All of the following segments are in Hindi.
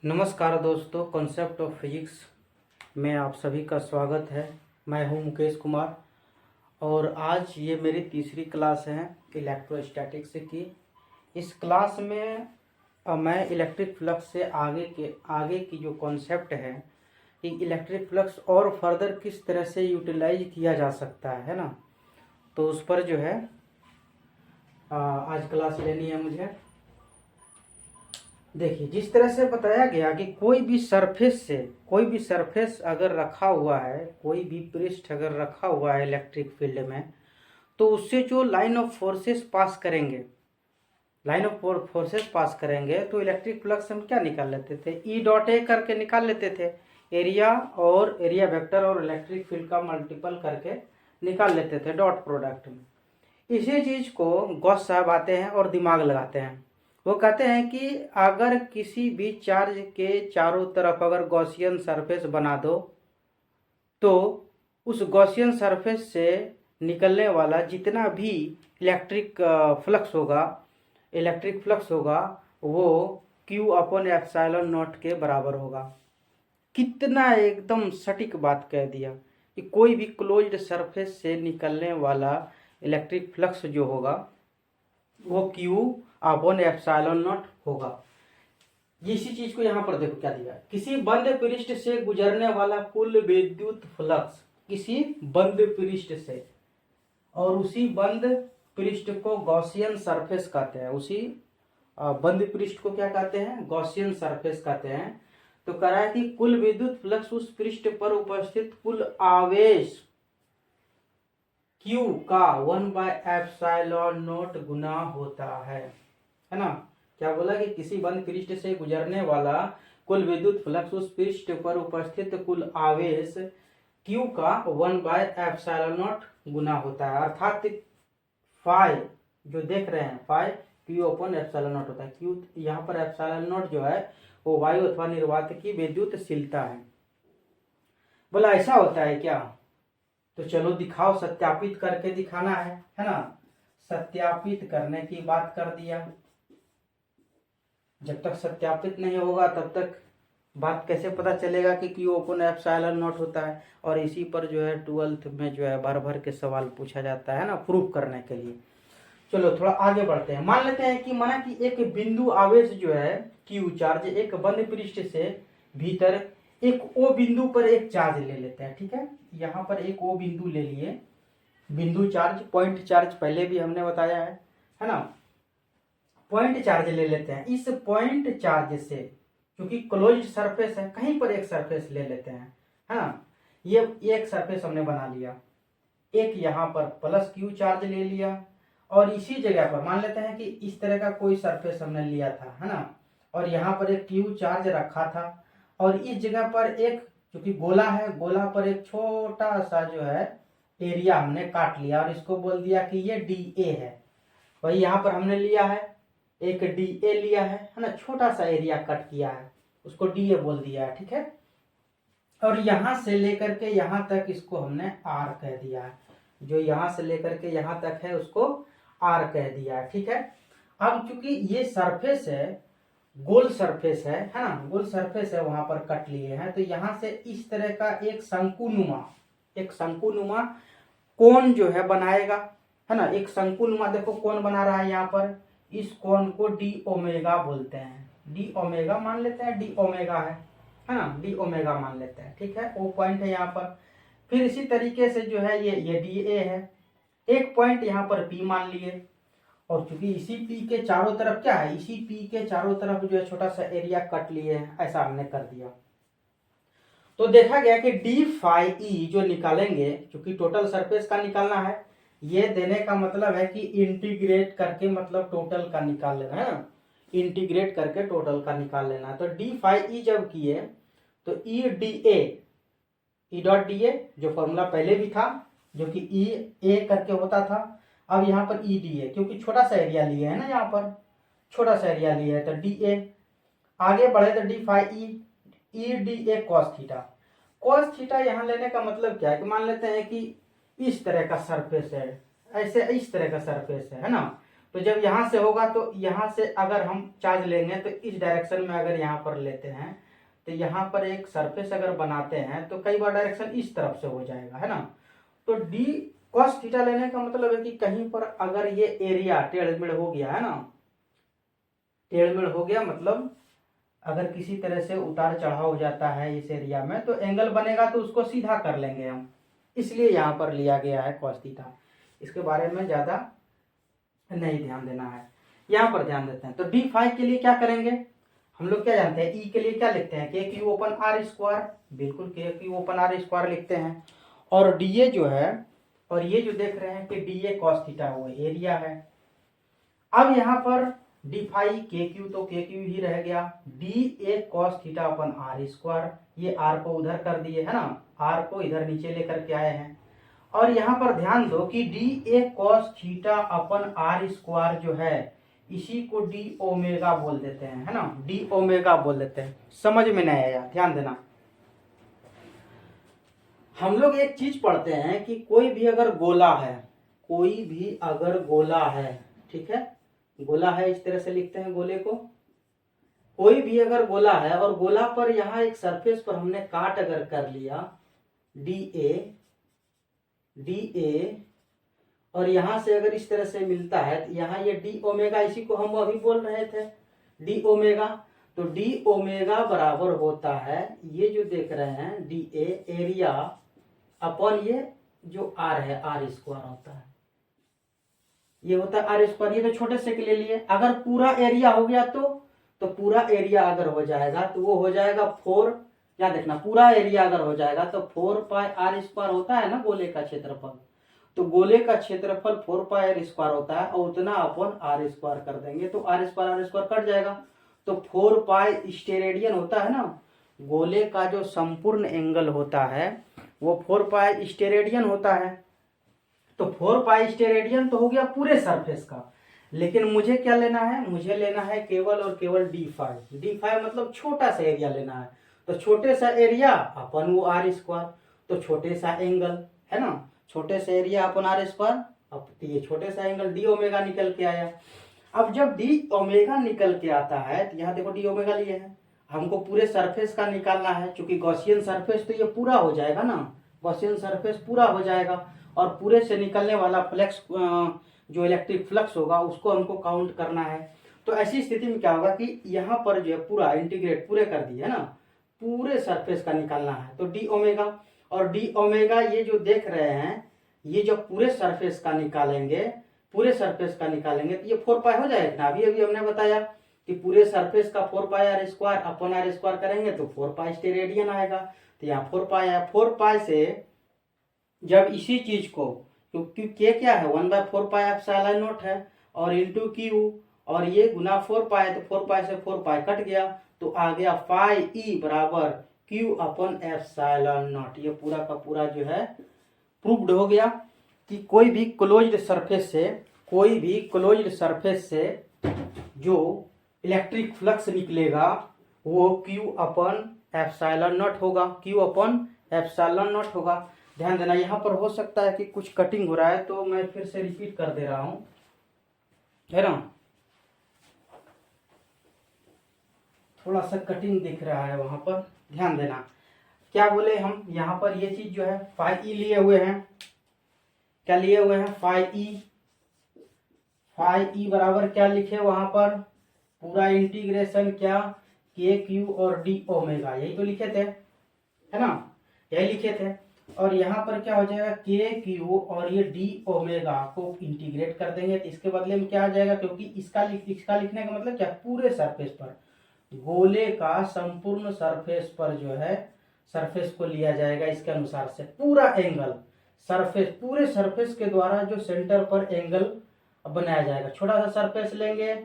नमस्कार दोस्तों, कॉन्सेप्ट ऑफ फिजिक्स में आप सभी का स्वागत है। मैं हूं मुकेश कुमार और आज ये मेरी तीसरी क्लास है इलेक्ट्रोस्टैटिक्स की। इस क्लास में मैं इलेक्ट्रिक फ्लक्स से आगे की जो कॉन्सेप्ट है कि इलेक्ट्रिक फ्लक्स और फर्दर किस तरह से यूटिलाइज किया जा सकता है ना, तो उस पर जो है आज क्लास लेनी है मुझे। देखिए, जिस तरह से बताया गया कि कोई भी सरफेस अगर रखा हुआ है, कोई भी पृष्ठ अगर रखा हुआ है इलेक्ट्रिक फील्ड में, तो उससे जो लाइन ऑफ फोर्सेस पास करेंगे तो इलेक्ट्रिक फ्लक्स हम क्या निकाल लेते थे, ई डॉट ए करके निकाल लेते थे। एरिया वेक्टर और इलेक्ट्रिक फील्ड का मल्टीपल करके निकाल लेते थे डॉट प्रोडक्ट में। इसी चीज को गॉस साहब आते हैं और दिमाग लगाते हैं। वो कहते हैं कि अगर किसी भी चार्ज के चारों तरफ अगर गॉसियन सरफेस बना दो तो उस गॉसियन सरफेस से निकलने वाला जितना भी इलेक्ट्रिक फ्लक्स होगा वो Q अपॉन एप्सिलॉन नॉट के बराबर होगा। कितना एकदम सटीक बात कह दिया कि कोई भी क्लोज्ड सरफेस से निकलने वाला इलेक्ट्रिक फ्लक्स जो होगा वो Q अपॉन एप्सिलॉन नॉट होगा। इसी चीज को यहाँ पर देखो क्या दिया, किसी बंद पृष्ठ से गुजरने वाला कुल विद्युत फ्लक्स, किसी बंद पृष्ठ से, और उसी बंद पृष्ठ को गॉसियन सरफेस कहते हैं। उसी बंद पृष्ठ को क्या कहते हैं, गॉसियन सरफेस कहते हैं। तो कह रहा है कि कुल विद्युत फ्लक्स उस पृष्ठ पर उपस्थित कुल आवेश Q का 1/एप्सिलॉन नॉट गुना होता है ना। क्या बोला कि किसी बंद पृष्ठ से गुजरने वाला कुल विद्युत फ्लक्स उस पृष्ठ पर उपस्थित कुल आवेश Q का 1/एप्सिलॉन नॉट गुना होता है। अर्थात फाई जो देख रहे हैं, phi Q upon epsilon naught होता है। Q यहाँ पर एप्सिलॉन नॉट जो है वो वायु अथवा निर्वात की विद्युतशीलता है। बोला ऐसा होता है क्या, तो चलो दिखाओ, सत्यापित करके दिखाना है ना। सत्यापित करने की बात कर दिया। जब तक सत्यापित नहीं होगा तब तक बात कैसे पता चलेगा कि Q अपॉन एप्सिलॉन नॉट होता है। और इसी पर जो है 12th में जो है भर के सवाल पूछा जाता है ना, प्रूफ करने के लिए। चलो थोड़ा आगे बढ़ते हैं। मान लेते हैं कि माना कि एक बिंदु आवेश जो है Q चार्ज एक बंद पृष्ठ से भीतर एक O बिंदु पर एक चार्ज ले लेते हैं। ठीक है, यहाँ पर एक O बिंदु ले लिए, बिंदु चार्ज, पॉइंट चार्ज पहले भी हमने बताया है ना। पॉइंट चार्ज ले लेते हैं। इस पॉइंट चार्ज से, क्योंकि क्लोज्ड सरफेस है, कहीं पर एक सरफेस ले लेते हैं, है ना। ये एक सरफेस हमने बना लिया, एक यहाँ पर प्लस Q चार्ज ले लिया, और इसी जगह पर मान लेते हैं कि इस तरह का कोई सरफेस हमने लिया था, है ना, और यहाँ पर एक Q चार्ज रखा था, और इस जगह पर एक, क्योंकि गोला है, गोला पर एक छोटा सा जो है एरिया हमने काट लिया और इसको बोल दिया कि ये DA है। वही यहाँ पर हमने लिया है, एक DA लिया है ना, छोटा सा एरिया कट किया है, उसको DA बोल दिया है। ठीक है, और यहां से लेकर के यहां तक इसको हमने R कह दिया है। जो यहां से लेकर के यहां तक है उसको R कह दिया है। ठीक है, अब चूंकि ये सरफेस है, गोल सरफेस है ना, गोल सरफेस है, वहां पर कट लिए हैं, तो यहां से इस तरह का एक शंकुनुमा कोण जो है बनाएगा, है ना। एक शंकुनुमा देखो कोण बना रहा है यहाँ पर, इस कोण को डी ओमेगा बोलते हैं। डी ओमेगा मान लेते हैं, डी ओमेगा है ना, डी ओमेगा मान लेते हैं। ठीक है, वो पॉइंट है यहाँ पर। फिर इसी तरीके से जो है ये डी ए है, एक पॉइंट यहाँ पर पी मान लिए, और चूंकि इसी पी के चारों तरफ क्या है, इसी पी के चारों तरफ जो है छोटा सा एरिया कट लिए हैं, ऐसा हमने कर दिया। तो देखा गया कि डी फाई ई जो निकालेंगे, चूंकि टोटल सरफेस का निकालना है, ये देने का मतलब है कि इंटीग्रेट करके मतलब टोटल का निकाल लेना है ना, इंटीग्रेट करके टोटल का निकाल लेना। तो डी फाई ई जब किए तो ई d A dot D A जो फॉर्मूला पहले भी था, जो कि ई ए करके होता था, अब यहाँ पर ई डी ए, क्योंकि छोटा सा एरिया लिया है ना, यहाँ पर छोटा सा एरिया लिया है, तो डी ए। आगे बढ़े तो d phi E d A cos theta यहाँ लेने का मतलब क्या है कि मान लेते हैं कि इस तरह का सरफेस है, ऐसे इस तरह का सरफेस है ना, तो जब यहाँ से होगा तो यहाँ से अगर हम चार्ज लेंगे तो इस डायरेक्शन में अगर यहाँ पर लेते हैं तो यहाँ पर एक सरफेस अगर बनाते हैं तो कई बार डायरेक्शन इस तरफ से हो जाएगा, है ना। तो डी कॉस थीटा लेने का मतलब है कि कहीं पर अगर ये एरिया टेढ़मेढ़ हो गया, है ना, टेढ़मेढ़ हो गया मतलब अगर किसी तरह से उतार चढ़ाव हो जाता है इस एरिया में तो एंगल बनेगा तो उसको सीधा कर लेंगे हम, इसलिए यहाँ पर लिया गया है कॉस थीटा। इसके बारे में ज़्यादा नहीं ध्यान देना है, यहाँ पर ध्यान देते हैं। तो डी फाई के लिए क्या करेंगे, हम लोग क्या जानते हैं, ई के लिए क्या लिखते हैं, के क्यू ओपन आर स्क्वायर, बिल्कुल के क्यू ओपन आर स्क्वायर लिखते हैं। और डी ए जो है, और ये जो देख रहे हैं कि डी ए कॉस थीटा वो एरिया है। अब यहाँ पर डी फाई के क्यू तो के क्यू ही रह गया, d A cos theta upon are square, ये आर को उधर कर दिए, है ना, आर को इधर नीचे लेकर के आए हैं। और यहाँ पर ध्यान दो कि d A cos theta upon are square जो है इसी को डी ओमेगा बोल देते हैं, है ना, डी ओमेगा बोल देते हैं। समझ में नहीं आया, ध्यान देना। हम लोग एक चीज पढ़ते हैं कि कोई भी अगर गोला है, कोई भी अगर गोला है, ठीक है, गोला है इस तरह से लिखते हैं गोले को, कोई भी अगर गोला है और गोला पर यहाँ एक सरफेस पर हमने काट अगर कर लिया डी ए और यहाँ से अगर इस तरह से मिलता है तो यहाँ ये डी ओमेगा, इसी को हम अभी बोल रहे थे डी ओमेगा। तो डी ओमेगा बराबर होता है, ये जो देख रहे हैं डी ए एरिया अपॉन ये जो आर है, आर स्क्वायर होता है, ये होता है आर स्क्वायर। ये तो छोटे से के लिए अगर पूरा एरिया हो गया तो पूरा एरिया अगर हो जाएगा तो वो हो जाएगा 4, क्या देखना, पूरा एरिया अगर हो जाएगा तो 4 पाई आर स्क्वायर होता है ना गोले का क्षेत्रफल, तो गोले का क्षेत्रफल 4 पाई आर स्क्वायर होता है और उतना अपन आर स्क्वायर कर देंगे तो आर स्क्वायर कट जाएगा। तो 4 पाई स्टेरेडियन होता है ना, गोले का जो संपूर्ण एंगल होता है वो 4 पाई स्टेरेडियन होता है। तो 4 पाई स्टेरेडियन तो हो गया पूरे सरफेस का, लेकिन मुझे क्या लेना है, मुझे लेना है केवल और केवल डी फाई मतलब छोटा सा एरिया लेना है। तो छोटे सा एरिया अपन वो आर स्क्वायर, तो छोटे सा एंगल, है ना, छोटे से एरिया अपन आर स्क्वायर, अब ये छोटे सा एंगल डी ओमेगा निकल के आया। अब जब डी ओमेगा निकल के आता है तो यहाँ देखो डी ओमेगा लिए हैं, हमको पूरे सरफेस का निकालना है, क्योंकि गॉसियन सरफेस तो ये पूरा हो जाएगा ना, गॉसियन सरफेस पूरा हो जाएगा और पूरे से निकलने वाला फ्लक्स जो इलेक्ट्रिक फ्लक्स होगा उसको हमको काउंट करना है। तो ऐसी स्थिति में क्या होगा कि यहाँ पर जो है पूरा इंटीग्रेट पूरे कर दिया है ना, पूरे सरफेस का निकालना है तो डी ओमेगा, और डी ओमेगा ये जो देख रहे हैं ये जब पूरे सरफेस का निकालेंगे, पूरे सरफेस का निकालेंगे तो ये 4 पाई हो जाएगा ना, अभी अभी हमने बताया कि पूरे सरफेस का 4 पाई आर स्क्वायर अपन आर स्क्वायर करेंगे तो 4 पाई स्टेरेडियन आएगा। तो यहाँ 4 पाई है, 4 पाई से जब इसी चीज को, क्योंकि के क्या है 1/4 पाई एप्सिलॉन नॉट है और इंटू क्यू, और ये गुना 4 पाई, तो 4 पाई से 4 पाई कट गया तो आ गया फाई ई बराबर क्यू अपन एप्सिलॉन नॉट। ये पूरा का पूरा जो है प्रूव्ड हो गया कि कोई भी क्लोज्ड सरफेस से जो इलेक्ट्रिक फ्लक्स निकलेगा वो क्यू अपन एप्सिलॉन नॉट होगा, क्यू अपन एप्सिलॉन नॉट होगा। ध्यान देना, यहाँ पर हो सकता है कि कुछ कटिंग हो रहा है तो मैं फिर से रिपीट कर दे रहा हूं, है ना, थोड़ा सा कटिंग दिख रहा है वहां पर, ध्यान देना। क्या बोले हम, यहाँ पर ये चीज जो है फाई ई लिए हुए हैं, क्या लिए हुए हैं, फाई ई बराबर क्या लिखे वहां पर, पूरा इंटीग्रेशन क्या, के क्यू और डी ओमेगा, यही तो लिखे थे, है ना, यही लिखे थे। और यहाँ पर क्या हो जाएगा, के क्यू और ये डी ओमेगा को इंटीग्रेट कर देंगे तो इसके बदले में क्या आ जाएगा, क्योंकि इसका लिखने का मतलब क्या, पूरे सरफेस पर, गोले का संपूर्ण सरफेस पर जो है सरफेस को लिया जाएगा इसके अनुसार से, पूरा एंगल सरफेस, पूरे सरफेस के द्वारा जो सेंटर पर एंगल बनाया जाएगा। छोटा सा सरफेस लेंगे,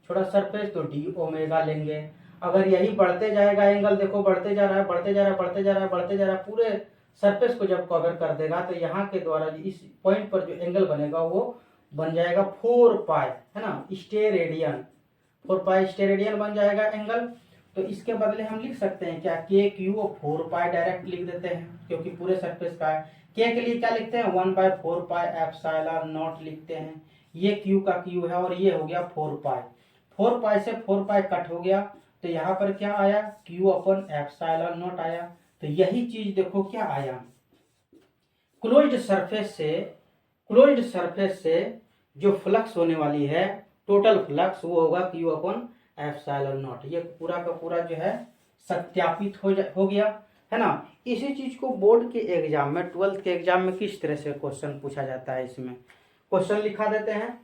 छोटा सरफेस तो डी ओमेगा लेंगे। अगर यही बढ़ते जाएगा एंगल, देखो बढ़ते जा रहा है, बढ़ते जा रहा है, बढ़ते जा रहा है, बढ़ते जा रहा है, पूरे सरफेस को जब कवर कर देगा तो यहाँ के द्वारा इस पॉइंट पर जो एंगल बनेगा वो बन जाएगा 4 पाई, है ना, स्टेरेडियन, 4 पाई स्टेरेडियन बन जाएगा एंगल। तो इसके बदले हम लिख सकते हैं क्या, के क्यू 4 पाई डायरेक्ट लिख देते हैं क्योंकि पूरे सरफेस का है। के के लिए क्या लिखते हैं, 1/4 पाई एप्सिलॉन नॉट लिखते हैं। ये क्यू का क्यू है और ये हो गया 4 पाई। 4 पाई से 4 पाई कट हो गया तो यहाँ पर क्या आया, क्यू अपन एप्सिलॉन नॉट आया। तो यही चीज देखो क्या आया, क्लोज्ड सरफेस से जो फ्लक्स होने वाली है, टोटल फ्लक्स, वो होगा क्यू अपन एप्सिलॉन नॉट। ये पूरा का पूरा जो है सत्यापित हो गया, है ना। इसी चीज को बोर्ड के एग्जाम में, 12th के एग्जाम में किस तरह से क्वेश्चन पूछा जाता है, इसमें क्वेश्चन लिखा देते हैं,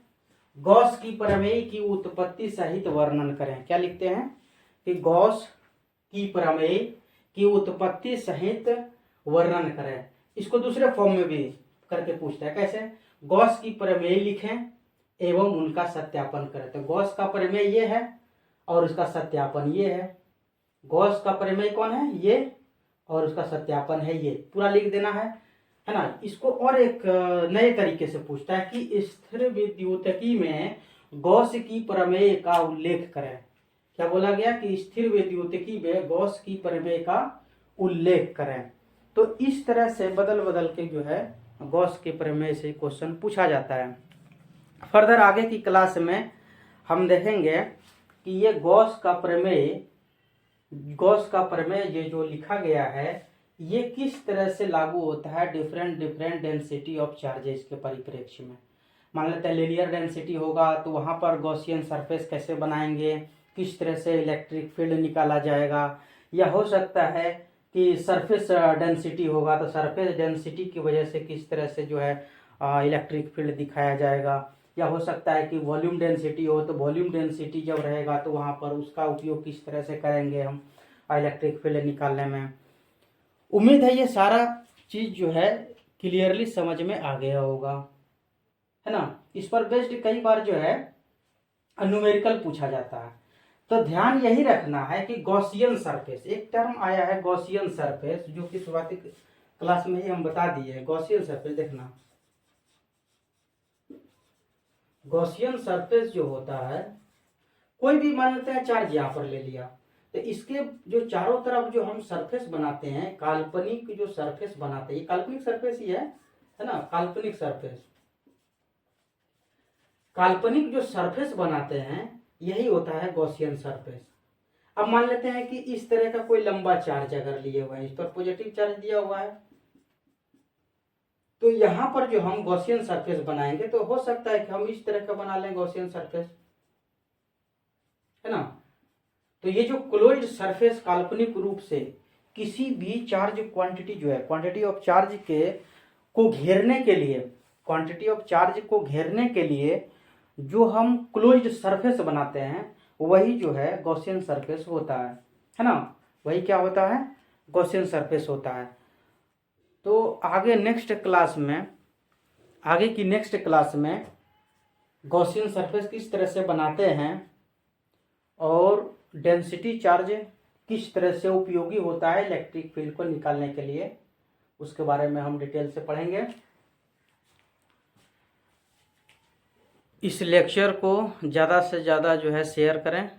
गॉस की प्रमेय की उत्पत्ति सहित वर्णन करें। क्या लिखते हैं कि गॉस की प्रमेय की उत्पत्ति सहित वर्णन करें। इसको दूसरे फॉर्म में भी करके पूछता है, कैसे, गॉस की प्रमेय लिखें एवं उनका सत्यापन करें। तो गॉस का प्रमेय ये है और उसका सत्यापन ये है। गॉस का प्रमेय कौन है, ये, और उसका सत्यापन है ये, पूरा लिख देना है ना। इसको और एक नए तरीके से पूछता है कि स्थिर विद्युतिकी में गॉस की प्रमेय का उल्लेख करें। क्या बोला गया कि स्थिर विद्युतिकी में गॉस की प्रमेय का उल्लेख करें। तो इस तरह से बदल बदल के जो है गॉस के प्रमेय से क्वेश्चन पूछा जाता है। फर्दर आगे की क्लास में हम देखेंगे कि ये गॉस का प्रमेय ये जो लिखा गया है ये किस तरह से लागू होता है डिफरेंट डेंसिटी ऑफ चार्जेस के परिप्रेक्ष्य में। मान लेते हैं लीनियर डेंसिटी होगा तो वहां पर गॉसियन सरफेस कैसे बनाएंगे, किस तरह से इलेक्ट्रिक फील्ड निकाला जाएगा, या हो सकता है कि सरफेस डेंसिटी होगा तो सरफेस डेंसिटी की वजह से किस तरह से जो है इलेक्ट्रिक फील्ड दिखाया जाएगा, या हो सकता है कि वॉल्यूम डेंसिटी हो तो वॉल्यूम डेंसिटी जब रहेगा तो वहाँ पर उसका उपयोग किस तरह से करेंगे हम इलेक्ट्रिक फील्ड निकालने में। उम्मीद है ये सारा चीज जो है क्लियरली समझ में आ गया होगा, है ना। इस पर बेस्ड कई बार जो है न्यूमेरिकल पूछा जाता है। तो ध्यान यही रखना है कि गॉसियन सरफेस, एक टर्म आया है गॉसियन सरफेस, जो कि शुरुआती क्लास में ही हम बता दिए। गॉसियन सरफेस देखना, गॉसियन सरफेस जो होता है, कोई भी मान लेते हैं चार्ज यहाँ पर ले लिया तो इसके जो चारों तरफ जो हम सरफेस बनाते हैं, काल्पनिक जो सरफेस बनाते हैं, ये काल्पनिक सरफेस ही है ना, काल्पनिक सरफेस, काल्पनिक जो सरफेस बनाते हैं यही होता है गॉसियन सरफेस। अब मान लेते हैं कि इस तरह का कोई लंबा चार्ज अगर लिए हुआ है, इस पर पॉजिटिव चार्ज दिया हुआ है, तो यहां पर जो हम गॉसियन सरफेस बनाएंगे तो हो सकता है कि हम इस तरह का बना लें गॉसियन सरफेस, है ना। तो ये जो क्लोज्ड सरफेस काल्पनिक रूप से किसी भी चार्ज क्वांटिटी जो है, क्वांटिटी ऑफ चार्ज के को घेरने के लिए, क्वांटिटी ऑफ चार्ज को घेरने के लिए जो हम क्लोज्ड सरफेस बनाते हैं वही जो है गॉसियन सरफेस होता है ना। वही क्या होता है, गॉसियन सरफेस होता है। तो आगे नेक्स्ट क्लास में, आगे की नेक्स्ट क्लास में गॉसियन सरफेस किस तरह से बनाते हैं और डेंसिटी चार्ज किस तरह से उपयोगी होता है इलेक्ट्रिक फील्ड को निकालने के लिए, उसके बारे में हम डिटेल से पढ़ेंगे। इस लेक्चर को ज़्यादा से ज़्यादा जो है शेयर करें।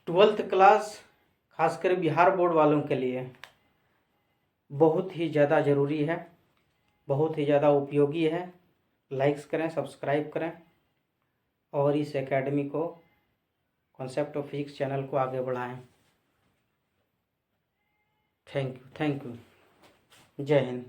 12th क्लास खासकर बिहार बोर्ड वालों के लिए बहुत ही ज़्यादा ज़रूरी है, बहुत ही ज़्यादा उपयोगी है। लाइक्स करें, सब्सक्राइब करें और इस एकेडमी को, कॉन्सेप्ट ऑफ फिजिक्स चैनल को आगे बढ़ाएं। थैंक यू, जय हिंद।